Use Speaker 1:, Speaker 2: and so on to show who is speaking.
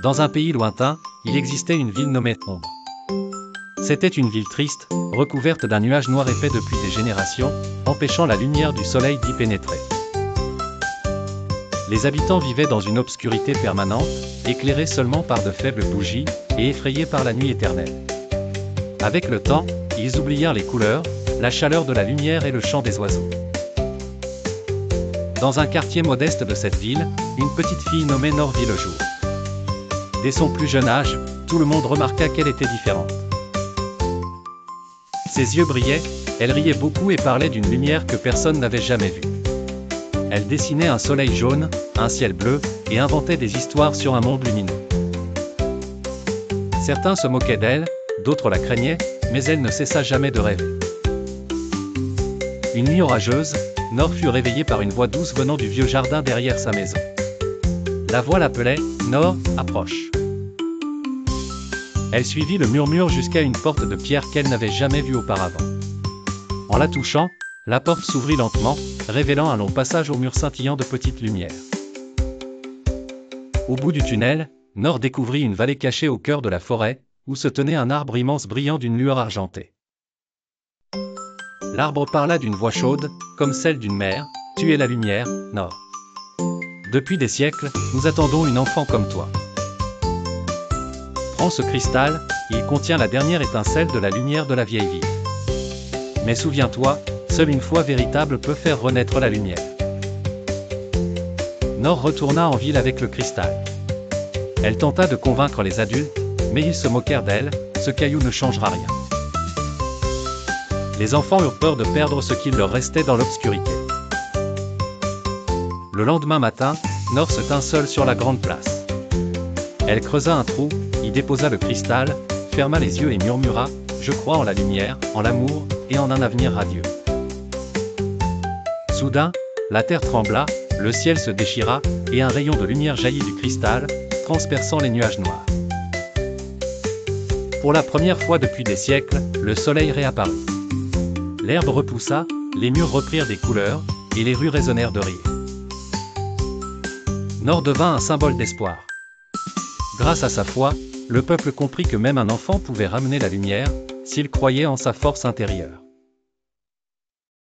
Speaker 1: Dans un pays lointain, il existait une ville nommée Ombre. C'était une ville triste, recouverte d'un nuage noir épais depuis des générations, empêchant la lumière du soleil d'y pénétrer. Les habitants vivaient dans une obscurité permanente, éclairés seulement par de faibles bougies, et effrayés par la nuit éternelle. Avec le temps, ils oublièrent les couleurs, la chaleur de la lumière et le chant des oiseaux. Dans un quartier modeste de cette ville, une petite fille nommée Nor vit le jour. Dès son plus jeune âge, tout le monde remarqua qu'elle était différente. Ses yeux brillaient, elle riait beaucoup et parlait d'une lumière que personne n'avait jamais vue. Elle dessinait un soleil jaune, un ciel bleu, et inventait des histoires sur un monde lumineux. Certains se moquaient d'elle, d'autres la craignaient, mais elle ne cessa jamais de rêver. Une nuit orageuse, Nor fut réveillée par une voix douce venant du vieux jardin derrière sa maison. La voix l'appelait « Nor, approche ». Elle suivit le murmure jusqu'à une porte de pierre qu'elle n'avait jamais vue auparavant. En la touchant, la porte s'ouvrit lentement, révélant un long passage aux murs scintillant de petites lumières. Au bout du tunnel, Nor découvrit une vallée cachée au cœur de la forêt, où se tenait un arbre immense brillant d'une lueur argentée. L'arbre parla d'une voix chaude, comme celle d'une mère, « Tu es la lumière, Nor. Depuis des siècles, nous attendons une enfant comme toi. Prends ce cristal, il contient la dernière étincelle de la lumière de la vieille ville. Mais souviens-toi, seule une foi véritable peut faire renaître la lumière. » Nor retourna en ville avec le cristal. Elle tenta de convaincre les adultes, mais ils se moquèrent d'elle, ce caillou ne changera rien. Les enfants eurent peur de perdre ce qu'il leur restait dans l'obscurité. Le lendemain matin, Nor se tint seule sur la grande place. Elle creusa un trou, y déposa le cristal, ferma les yeux et murmura « Je crois en la lumière, en l'amour, et en un avenir radieux. » Soudain, la terre trembla, le ciel se déchira, et un rayon de lumière jaillit du cristal, transperçant les nuages noirs. Pour la première fois depuis des siècles, le soleil réapparut. L'herbe repoussa, les murs reprirent des couleurs, et les rues résonnèrent de rire. Nor devint un symbole d'espoir. Grâce à sa foi, le peuple comprit que même un enfant pouvait ramener la lumière, s'il croyait en sa force intérieure.